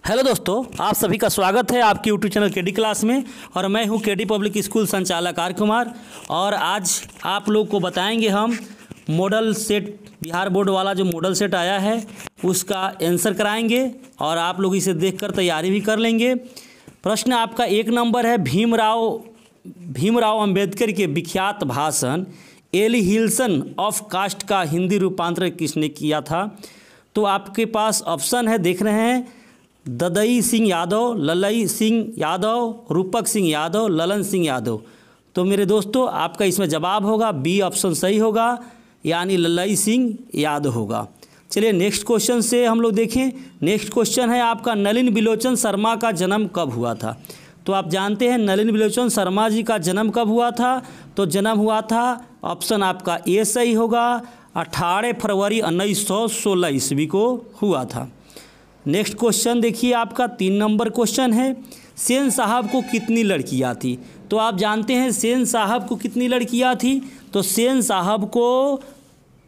Hello दोस्तों, आप सभी का स्वागत है आपके यूट्यूब चैनल केडी क्लास में। और मैं हूं केडी पब्लिक स्कूल संचालक आर कुमार। और आज आप लोग को बताएंगे हम मॉडल सेट, बिहार बोर्ड वाला जो मॉडल सेट आया है उसका आंसर कराएंगे और आप लोग इसे देखकर तैयारी भी कर लेंगे। प्रश्न आपका 1 नंबर है, भीमराव अंबेडकर के विख्यात भाषण एलिहिलेशन ऑफ कास्ट का हिंदी रूपांतरण किसने किया था? तो आपके पास ऑप्शन है, देख रहे हैं, ददई सिंह यादव, ललई सिंह यादव, रूपक सिंह यादव, ललन सिंह यादव। तो मेरे दोस्तों आपका इसमें जवाब होगा बी ऑप्शन सही होगा, यानी ललई सिंह यादव होगा। चलिए नेक्स्ट क्वेश्चन से हम लोग देखें। नेक्स्ट क्वेश्चन है आपका, नलिन बिलोचन शर्मा का जन्म कब हुआ था? तो आप जानते हैं नलिन बिलोचन शर्मा जी का जन्म कब हुआ था? तो जन्म हुआ था, ऑप्शन आपका ए सही होगा, 18 फरवरी 1916 ईस्वी को हुआ था। नेक्स्ट क्वेश्चन देखिए आपका 3 नंबर क्वेश्चन है, सेन साहब को कितनी लड़कियां थी? तो आप जानते हैं सेन साहब को कितनी लड़कियां थी? तो सेन साहब को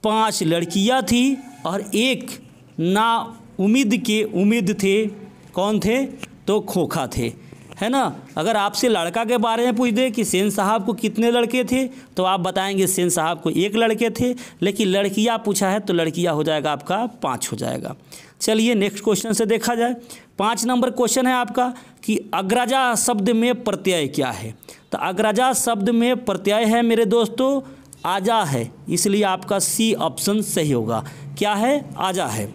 5 लड़कियां थी और एक ना उम्मीद के उम्मीद थे। कौन थे? तो खोखा थे, है ना। अगर आपसे लड़का के बारे में पूछ दे कि सेन साहब को कितने लड़के थे तो आप बताएंगे सेन साहब को 1 लड़के थे, लेकिन लड़कियां पूछा है तो लड़कियां हो जाएगा आपका 5 हो जाएगा। चलिए नेक्स्ट क्वेश्चन से देखा जाए। 5 नंबर क्वेश्चन है आपका कि अग्रजा शब्द में प्रत्यय क्या है? तो अग्रजा शब्द में प्रत्यय है मेरे दोस्तों आजा है, इसलिए आपका सी ऑप्शन सही होगा। क्या है? आजा है।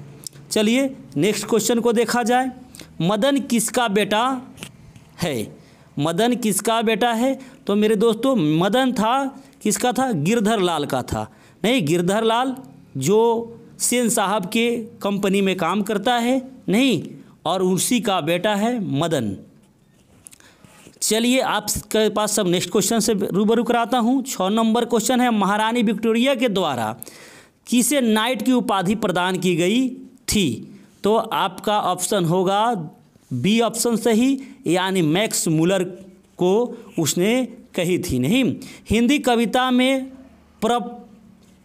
चलिए नेक्स्ट क्वेश्चन को देखा जाए। मदन किसका बेटा है? मदन किसका बेटा है? तो मेरे दोस्तों मदन था, किसका था? गिरधर लाल का था। नहीं, गिरधर लाल जो सेन साहब के कंपनी में काम करता है, नहीं, और उसी का बेटा है मदन। चलिए आपके पास सब नेक्स्ट क्वेश्चन से रूबरू कराता हूँ। 6 नंबर क्वेश्चन है, महारानी विक्टोरिया के द्वारा किसे नाइट की उपाधि प्रदान की गई थी? तो आपका ऑप्शन होगा बी ऑप्शन सही, यानी मैक्स मुलर को उसने कही थी। नहीं, हिंदी कविता में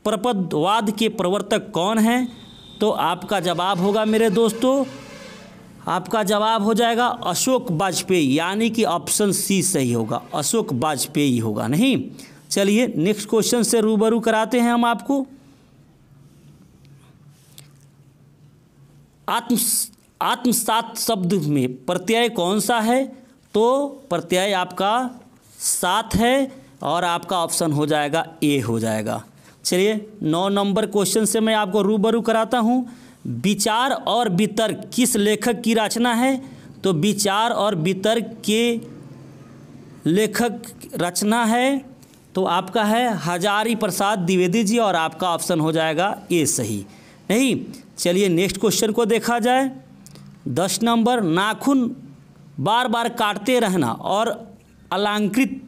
प्रपदवाद के प्रवर्तक कौन हैं? तो आपका जवाब होगा मेरे दोस्तों, आपका जवाब हो जाएगा अशोक वाजपेयी, यानी कि ऑप्शन सी सही होगा, अशोक वाजपेयी होगा। नहीं, चलिए नेक्स्ट क्वेश्चन से रूबरू कराते हैं हम आपको। आत्मसात शब्द में प्रत्यय कौन सा है? तो प्रत्यय आपका सात है और आपका ऑप्शन हो जाएगा ए हो जाएगा। चलिए 9 नंबर क्वेश्चन से मैं आपको रूबरू कराता हूँ। विचार और वितर्क किस लेखक की रचना है? तो विचार और वितर्क के लेखक रचना है तो आपका है हजारी प्रसाद द्विवेदी जी, और आपका ऑप्शन हो जाएगा ए सही। नहीं, चलिए नेक्स्ट क्वेश्चन को देखा जाए। 10 नंबर, नाखून बार बार काटते रहना और अलंकृत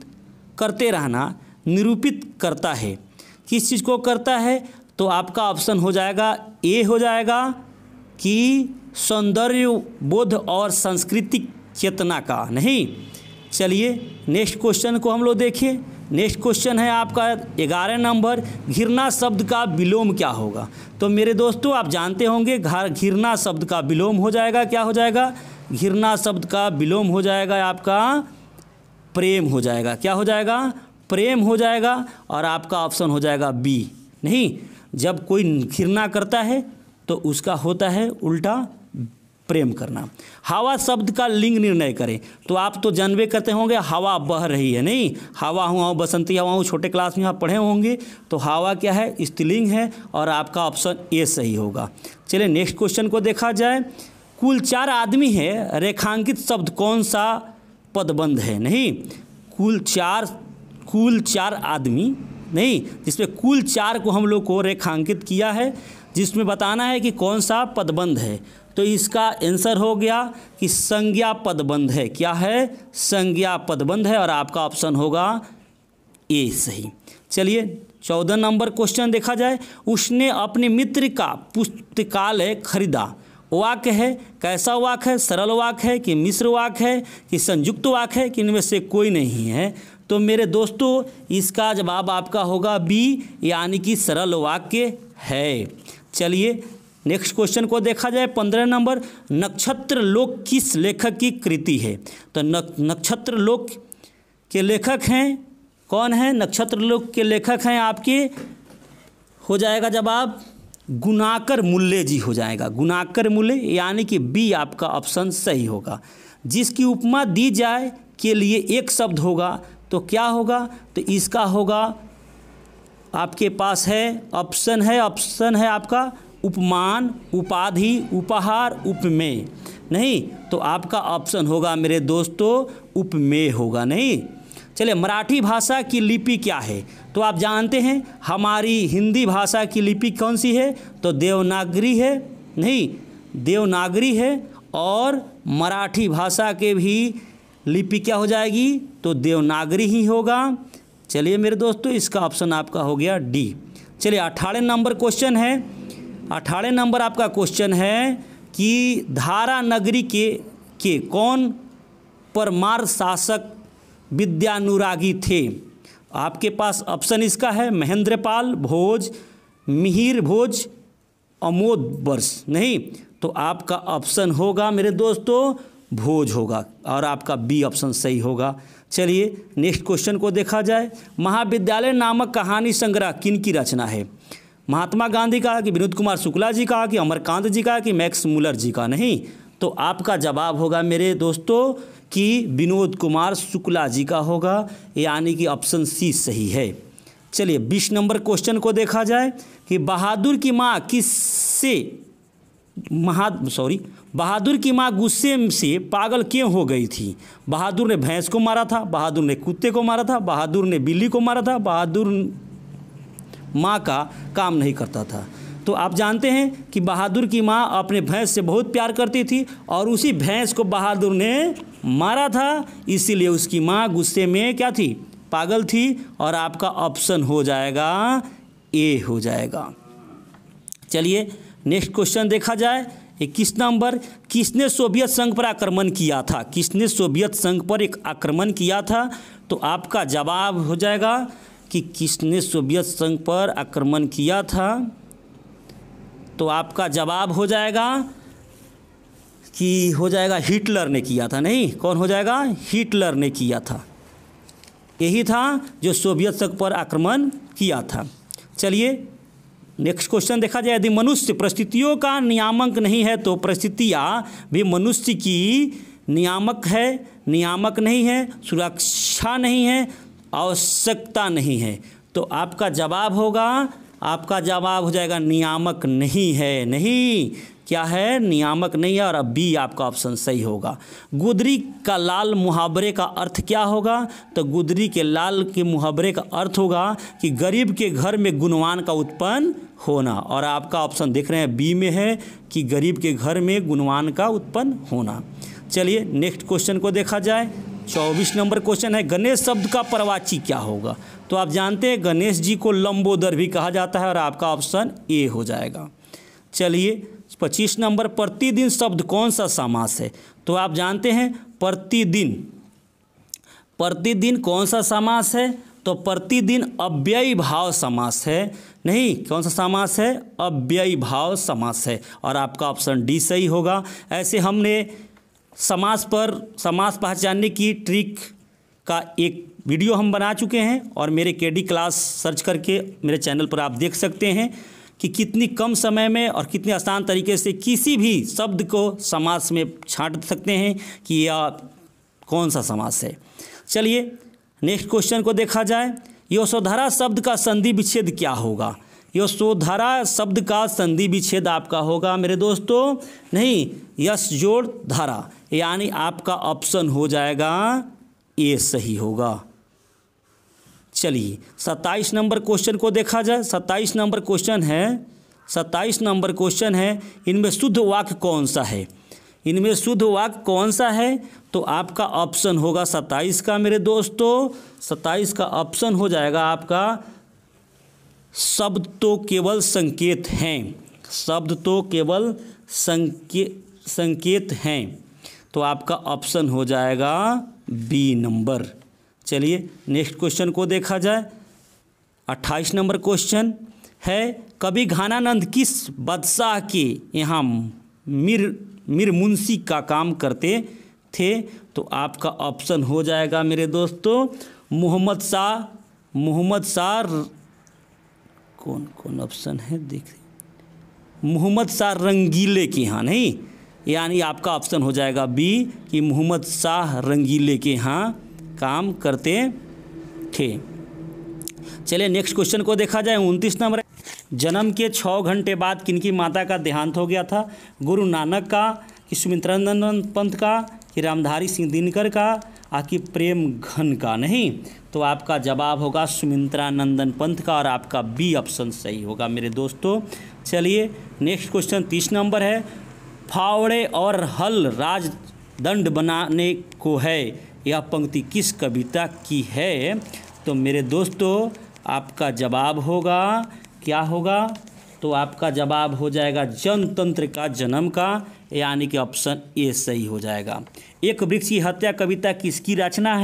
करते रहना निरूपित करता है, किस चीज़ को करता है? तो आपका ऑप्शन हो जाएगा ए हो जाएगा कि सौंदर्य बोध और सांस्कृतिक चेतना का। नहीं, चलिए नेक्स्ट क्वेश्चन को हम लोग देखें। नेक्स्ट क्वेश्चन है आपका 11 नंबर, घृणा शब्द का विलोम क्या होगा? तो मेरे दोस्तों आप जानते होंगे घृणा शब्द का विलोम हो जाएगा, क्या हो जाएगा? घृणा शब्द का विलोम हो जाएगा आपका प्रेम हो जाएगा। क्या हो जाएगा? प्रेम हो जाएगा, और आपका ऑप्शन हो जाएगा बी। नहीं, जब कोई घृणा करता है तो उसका होता है उल्टा प्रेम करना। हवा शब्द का लिंग निर्णय करें। तो आप तो जानबे करते होंगे हवा बह रही है, नहीं, हवा हूँ बसंती हवा हूँ, छोटे क्लास में आप पढ़े होंगे। तो हवा क्या है? स्त्रीलिंग है, और आपका ऑप्शन ए सही होगा। चलिए नेक्स्ट क्वेश्चन को देखा जाए। कुल 4 आदमी है, रेखांकित शब्द कौन सा पदबंध है? नहीं, कुल चार आदमी, नहीं, जिसमें कुल 4 को हम लोग को रेखांकित किया है, जिसमें बताना है कि कौन सा पदबंध है। तो इसका आंसर हो गया कि संज्ञा पदबंध है। क्या है? संज्ञा पदबंध है, और आपका ऑप्शन होगा ए सही। चलिए 14 नंबर क्वेश्चन देखा जाए। उसने अपने मित्र का पुस्तकालय खरीदा, वाक्य है, कैसा वाक्य है? सरल वाक्य है कि मिश्र वाक्य है कि संयुक्त वाक्य है कि इनमें से कोई नहीं है? तो मेरे दोस्तों इसका जवाब आपका होगा बी, यानी कि सरल वाक्य है। चलिए नेक्स्ट क्वेश्चन को देखा जाए 15 नंबर, नक्षत्र लोक किस लेखक की कृति है? तो नक्षत्र लोक के लेखक हैं कौन हैं? नक्षत्र लोक के लेखक हैं आपके, हो जाएगा जवाब गुणाकर मूल्य जी हो जाएगा, गुणाकर मूल्य, यानी कि बी आपका ऑप्शन सही होगा। जिसकी उपमा दी जाए के लिए एक शब्द होगा तो क्या होगा? तो इसका होगा आपके पास है ऑप्शन है आपका उपमान, उपाधि, उपहार, उपमेय। नहीं तो आपका ऑप्शन होगा मेरे दोस्तों उपमेय होगा। नहीं चलिए, मराठी भाषा की लिपि क्या है? तो आप जानते हैं हमारी हिंदी भाषा की लिपि कौन सी है? तो देवनागरी है। नहीं, देवनागरी है। और मराठी भाषा के भी लिपि क्या हो जाएगी? तो देवनागरी ही होगा। चलिए मेरे दोस्तों, इसका ऑप्शन आपका हो गया डी। चलिए 18 नंबर क्वेश्चन है। 18 नंबर आपका क्वेश्चन है कि धारा नगरी के कौन परमार शासक विद्यानुरागी थे? आपके पास ऑप्शन इसका है महेंद्रपाल भोज, मिहिर भोज, अमोद वर्ष। नहीं तो आपका ऑप्शन होगा मेरे दोस्तों भोज होगा, और आपका बी ऑप्शन सही होगा। चलिए नेक्स्ट क्वेश्चन को देखा जाए। महाविद्यालय नामक कहानी संग्रह किन की रचना है? महात्मा गांधी का, कि विनोद कुमार शुक्ला जी का, कि अमरकांत जी का, कि मैक्स मुलर जी का? नहीं तो आपका जवाब होगा मेरे दोस्तों कि विनोद कुमार शुक्ला जी का होगा, यानी कि ऑप्शन सी सही है। चलिए 20 नंबर क्वेश्चन को देखा जाए कि बहादुर की माँ बहादुर की माँ गुस्से से पागल क्यों हो गई थी? बहादुर ने भैंस को मारा था, बहादुर ने कुत्ते को मारा था, बहादुर ने बिल्ली को मारा था, बहादुर माँ का काम नहीं करता था। तो आप जानते हैं कि बहादुर की माँ अपने भैंस से बहुत प्यार करती थी और उसी भैंस को बहादुर ने मारा था, इसीलिए उसकी माँ गुस्से में क्या थी? पागल थी। और आपका ऑप्शन हो जाएगा ए हो जाएगा। चलिए नेक्स्ट क्वेश्चन देखा जाए। 21 नंबर, किसने सोवियत संघ पर आक्रमण किया था? किसने सोवियत संघ पर एक आक्रमण किया था? तो आपका जवाब हो जाएगा कि किसने सोवियत संघ पर आक्रमण किया था? तो आपका जवाब हो जाएगा कि हो जाएगा हिटलर ने किया था। नहीं, कौन हो जाएगा? हिटलर ने किया था। यही था जो सोवियत संघ पर आक्रमण किया था। चलिए नेक्स्ट क्वेश्चन देखा जाए। यदि मनुष्य परिस्थितियों का नियामक नहीं है तो परिस्थितियाँ भी मनुष्य की नियामक नहीं है, सुरक्षा नहीं है, आवश्यकता नहीं है। तो आपका जवाब हो जाएगा नियामक नहीं है। नहीं क्या है? नियामक नहीं है, और अब बी आपका ऑप्शन सही होगा। गुदरी का लाल मुहावरे का अर्थ क्या होगा? तो गुदरी के लाल के मुहावरे का अर्थ होगा कि गरीब के घर में गुणवान का उत्पन्न होना, और आपका ऑप्शन देख रहे हैं बी में है कि गरीब के घर में गुणवान का उत्पन्न होना। चलिए नेक्स्ट क्वेश्चन को देखा जाए। 24 नंबर क्वेश्चन है, गणेश शब्द का परवाची क्या होगा? तो आप जानते हैं गणेश जी को लंबोदर भी कहा जाता है, और आपका ऑप्शन ए हो जाएगा। चलिए 25 नंबर, प्रतिदिन शब्द कौन सा समास है? तो आप जानते हैं प्रतिदिन कौन सा समास है? तो प्रतिदिन अव्ययी भाव समास है। नहीं, कौन सा समास है? अव्ययी भाव समास है, और आपका ऑप्शन डी सही होगा। ऐसे हमने समास पहचानने की ट्रिक का एक वीडियो हम बना चुके हैं, और मेरे केडी क्लास सर्च करके मेरे चैनल पर आप देख सकते हैं कि कितनी कम समय में और कितने आसान तरीके से किसी भी शब्द को समास में छांट सकते हैं कि यह कौन सा समास है। चलिए नेक्स्ट क्वेश्चन को देखा जाए। यशोधरा शब्द का संधि विच्छेद क्या होगा? यशोधरा शब्द का संधि विच्छेद आपका होगा मेरे दोस्तों, नहीं, यश जोड़ धारा, यानी आपका ऑप्शन हो जाएगा ए सही होगा। चलिए 27 नंबर क्वेश्चन को देखा जाए। 27 नंबर क्वेश्चन है, इनमें शुद्ध वाक्य कौन सा है? इनमें शुद्ध वाक्य कौन सा है? तो आपका ऑप्शन होगा 27 का मेरे दोस्तों, 27 का ऑप्शन हो जाएगा आपका शब्द तो केवल संकेत हैं। शब्द तो केवल संकेत हैं, तो आपका ऑप्शन हो जाएगा बी नंबर। चलिए नेक्स्ट क्वेश्चन को देखा जाए। 28 नंबर क्वेश्चन है कवि घनानंद किस बादशाह के यहाँ मीर मुंशी का काम करते थे? तो आपका ऑप्शन हो जाएगा मेरे दोस्तों मोहम्मद शाह। कौन ऑप्शन है देखिए, मोहम्मद शाह रंगीले के यहाँ नहीं, यानी आपका ऑप्शन हो जाएगा बी कि मोहम्मद शाह रंगीले के यहाँ काम करते थे। चलिए नेक्स्ट क्वेश्चन को देखा जाए। 29 नंबर, जन्म के 6 घंटे बाद किनकी माता का देहांत हो गया था? गुरु नानक का, कि सुमित्रानंदन पंत का, कि रामधारी सिंह दिनकर का, कि प्रेम घन का? नहीं, तो आपका जवाब होगा सुमित्रानंदन पंत का और आपका बी ऑप्शन सही होगा मेरे दोस्तों। चलिए नेक्स्ट क्वेश्चन 30 नंबर है, फावड़े और हल राजदंड बनाने को है, यह पंक्ति किस कविता की है? तो मेरे दोस्तों आपका जवाब होगा क्या होगा? तो आपका जवाब हो जाएगा जनतंत्र का जन्म का, यानी कि ऑप्शन ए सही हो जाएगा। एक वृक्ष की हत्या कविता किसकी रचना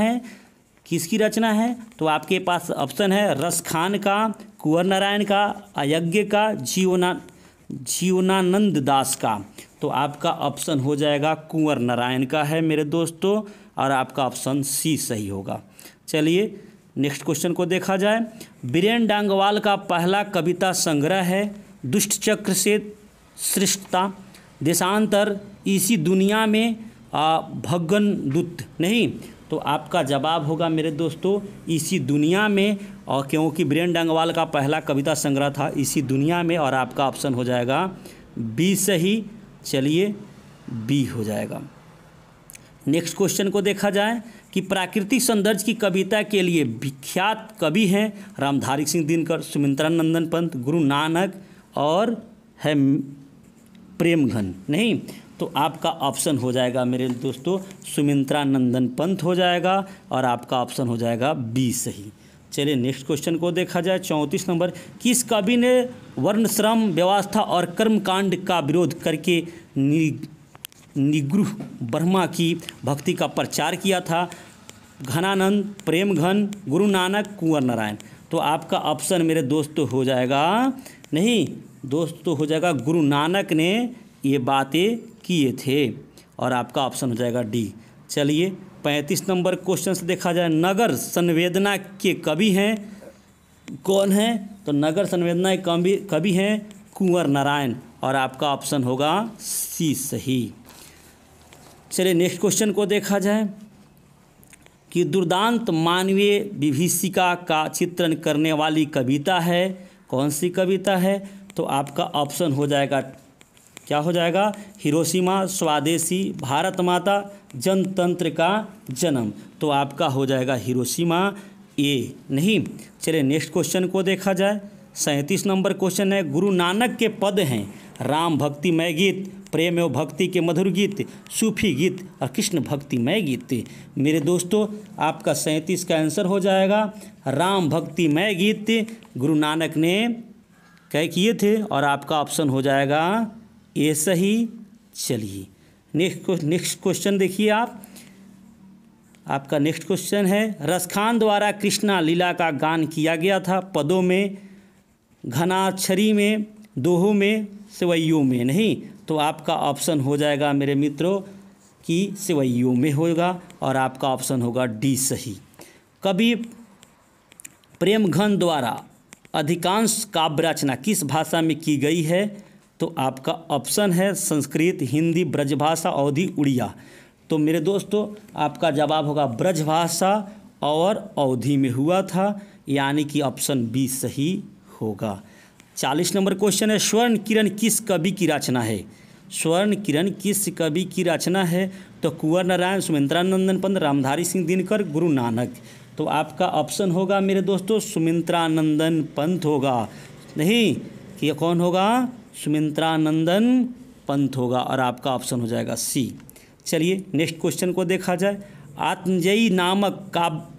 है? तो आपके पास ऑप्शन है रसखान का, कुंवर नारायण का, अयज्ञ का, जीवनानंद दास का। तो आपका ऑप्शन हो जाएगा कुंवर नारायण का है मेरे दोस्तों, और आपका ऑप्शन सी सही होगा। चलिए नेक्स्ट क्वेश्चन को देखा जाए। बीरेन डांगवाल का पहला कविता संग्रह है दुष्ट चक्र से सृष्टता, देशांतर, इसी दुनिया में, भगन दूत। नहीं, तो आपका जवाब होगा मेरे दोस्तों इसी दुनिया में, और क्योंकि बीरेन डांगवाल का पहला कविता संग्रह था इसी दुनिया में, और आपका ऑप्शन हो जाएगा बी सही। चलिए बी हो जाएगा। नेक्स्ट क्वेश्चन को देखा जाए कि प्राकृतिक सौंदर्य की कविता के लिए विख्यात कवि हैं रामधारी सिंह दिनकर, सुमित्रानंदन पंत, गुरु नानक और है प्रेमघन। नहीं, तो आपका ऑप्शन हो जाएगा मेरे दोस्तों सुमित्रानंदन पंत हो जाएगा, और आपका ऑप्शन हो जाएगा बी सही। चलिए नेक्स्ट क्वेश्चन को देखा जाए। 34 नंबर, किस कवि ने वर्णश्रम व्यवस्था और कर्मकांड का विरोध करके निगृह ब्रह्मा की भक्ति का प्रचार किया था? घनानंद, प्रेमघन, गुरु नानक, कुंवर नारायण। तो आपका ऑप्शन मेरे दोस्तों हो जाएगा नहीं दोस्तों हो जाएगा गुरु नानक ने ये बातें किए थे, और आपका ऑप्शन हो जाएगा डी। चलिए 35 नंबर क्वेश्चन से देखा जाए। नगर संवेदना के कवि हैं कौन हैं? तो नगर संवेदना के कवि हैं कुंवर नारायण, और आपका ऑप्शन होगा सी सही। चलिए नेक्स्ट क्वेश्चन को देखा जाए कि दुर्दांत मानवीय विभीषिका का चित्रण करने वाली कविता है, कौन सी कविता है? तो आपका ऑप्शन हो जाएगा क्या हो जाएगा? हिरोशिमा, स्वदेशी, भारत माता, जनतंत्र का जन्म। तो आपका हो जाएगा हिरोशिमा ए। नहीं, चलिए नेक्स्ट क्वेश्चन को देखा जाए। 37 नंबर क्वेश्चन है, गुरु नानक के पद हैं राम भक्तिमय गीत, प्रेम एवं भक्ति के मधुर गीत, सूफी गीत और कृष्ण भक्तिमय गीत। मेरे दोस्तों आपका 37 का आंसर हो जाएगा राम भक्तिमय गीत गुरु नानक ने क्या किए थे, और आपका ऑप्शन हो जाएगा ए सही। चलिए नेक्स्ट क्वेश्चन देखिए आपका नेक्स्ट क्वेश्चन है, रसखान द्वारा कृष्णा लीला का गान किया गया था पदों में, घनाक्षरी में, दोहों में, सेवैयों में। नहीं, तो आपका ऑप्शन हो जाएगा मेरे मित्रों कि सेवैयों में होगा, और आपका ऑप्शन होगा डी सही। कवि प्रेमघन द्वारा अधिकांश काव्य रचना किस भाषा में की गई है? तो आपका ऑप्शन है संस्कृत, हिंदी, ब्रजभाषा, अवधी, उड़िया। तो मेरे दोस्तों आपका जवाब होगा ब्रजभाषा और अवधी में हुआ था, यानी कि ऑप्शन बी सही होगा। 40 नंबर क्वेश्चन है, स्वर्ण किरण किस कवि की रचना है? स्वर्ण किरण किस कवि की रचना है? तो कुंवर नारायण, सुमित्रानंदन पंत, रामधारी सिंह दिनकर, गुरु नानक। तो आपका ऑप्शन होगा मेरे दोस्तों सुमित्रानंदन पंत होगा। नहीं कि कौन होगा? सुमित्रानंदन पंत होगा, और आपका ऑप्शन हो जाएगा सी। चलिए नेक्स्ट क्वेश्चन को देखा जाए। आत्मजयी नामक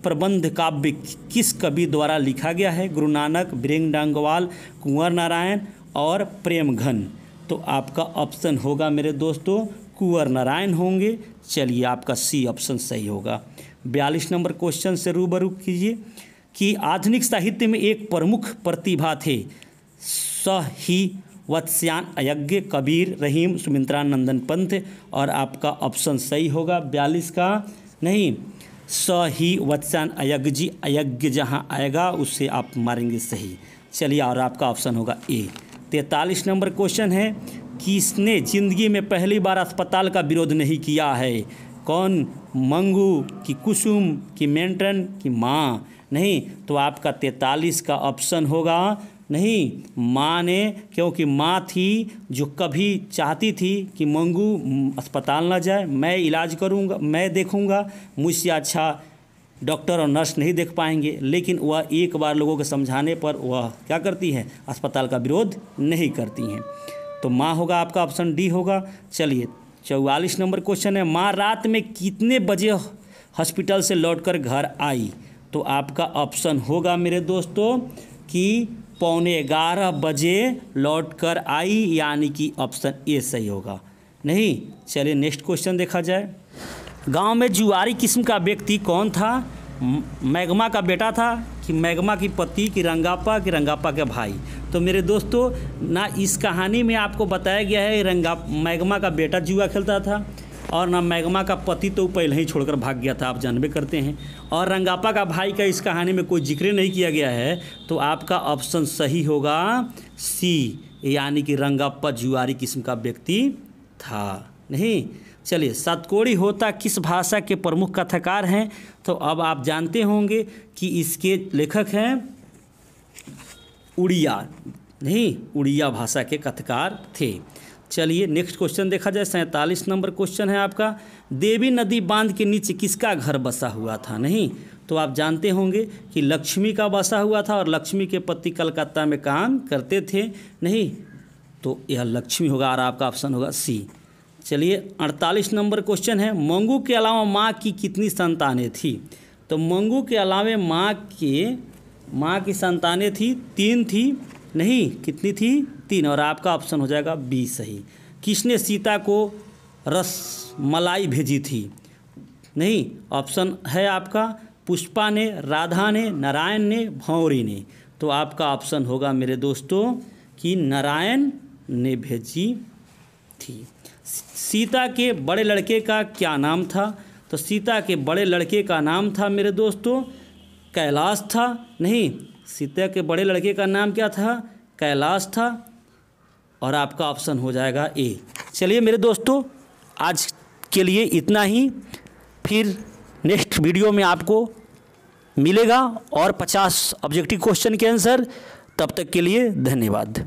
प्रबंध काव्य किस कवि द्वारा लिखा गया है? गुरु नानक, बीरेन डांगवाल, कुंवर नारायण और प्रेमघन। तो आपका ऑप्शन होगा मेरे दोस्तों कुंवर नारायण होंगे। चलिए आपका सी ऑप्शन सही होगा। 42 नंबर क्वेश्चन से रूबरू कीजिए कि आधुनिक साहित्य में एक प्रमुख प्रतिभा थे सही वत्स्यान अयज्ञ कबीर रहीम सुमित्रा नंदन पंथ। और आपका ऑप्शन सही होगा 42 का, नहीं सही वत्स्यान अयज्ञ, अयज्ञ जहाँ आएगा उससे आप मारेंगे सही। चलिए, और आपका ऑप्शन होगा ए। 43 नंबर क्वेश्चन है, किसने ज़िंदगी में पहली बार अस्पताल का विरोध नहीं किया है? कौन? मंगू कि कुसुम कि मेंटन कि माँ? नहीं, तो आपका 43 का ऑप्शन होगा नहीं माँ ने, क्योंकि माँ थी जो कभी चाहती थी कि मंगू अस्पताल ना जाए, मैं इलाज करूँगा, मैं देखूँगा, मुझसे अच्छा डॉक्टर और नर्स नहीं देख पाएंगे। लेकिन वह एक बार लोगों के समझाने पर वह क्या करती हैं? अस्पताल का विरोध नहीं करती हैं। तो माँ होगा आपका, ऑप्शन डी होगा। चलिए, 44 नंबर क्वेश्चन है, माँ रात में कितने बजे हॉस्पिटल से लौटकर घर आई? तो आपका ऑप्शन होगा मेरे दोस्तों कि 11:15 बजे लौटकर आई, यानी कि ऑप्शन ए सही होगा। नहीं, चलिए नेक्स्ट क्वेश्चन देखा जाए। गांव में जुआरी किस्म का व्यक्ति कौन था? मैग्मा का बेटा था कि मैग्मा की पति कि रंगापा के भाई? तो मेरे दोस्तों, ना इस कहानी में आपको बताया गया है मैग्मा का बेटा जुआ खेलता था, और ना मैग्मा का पति तो पहले ही छोड़कर भाग गया था, आप जानबे करते हैं। और रंगापा का भाई का इस कहानी में कोई जिक्र नहीं किया गया है। तो आपका ऑप्शन सही होगा सी, यानी कि रंगापा जुआरी किस्म का व्यक्ति था। नहीं, चलिए, सातकोड़ी होता किस भाषा के प्रमुख कथाकार हैं? तो अब आप जानते होंगे कि इसके लेखक हैं उड़िया, नहीं उड़िया भाषा के कथाकार थे। चलिए नेक्स्ट क्वेश्चन देखा जाए। 47 नंबर क्वेश्चन है आपका, देवी नदी बांध के नीचे किसका घर बसा हुआ था? नहीं, तो आप जानते होंगे कि लक्ष्मी का बसा हुआ था, और लक्ष्मी के पति कलकत्ता में काम करते थे। नहीं, तो यह लक्ष्मी होगा, और आपका ऑप्शन होगा सी। चलिए, 48 नंबर क्वेश्चन है, मंगू के अलावा माँ की कितनी संतानें थी? तो मंगू के अलावा माँ की संतानें थी 3 थी। नहीं, कितनी थी? 3, और आपका ऑप्शन हो जाएगा बी सही। किसने सीता को रसमलाई भेजी थी? नहीं, ऑप्शन है आपका पुष्पा ने, राधा ने, नारायण ने, भंवरी ने। तो आपका ऑप्शन होगा मेरे दोस्तों कि नारायण ने भेजी थी। सीता के बड़े लड़के का क्या नाम था? तो सीता के बड़े लड़के का नाम था मेरे दोस्तों कैलाश था। नहीं, सीता के बड़े लड़के का नाम क्या था? कैलाश था, और आपका ऑप्शन हो जाएगा ए। चलिए मेरे दोस्तों, आज के लिए इतना ही, फिर नेक्स्ट वीडियो में आपको मिलेगा और 50 ऑब्जेक्टिव क्वेश्चन के आंसर। तब तक के लिए धन्यवाद।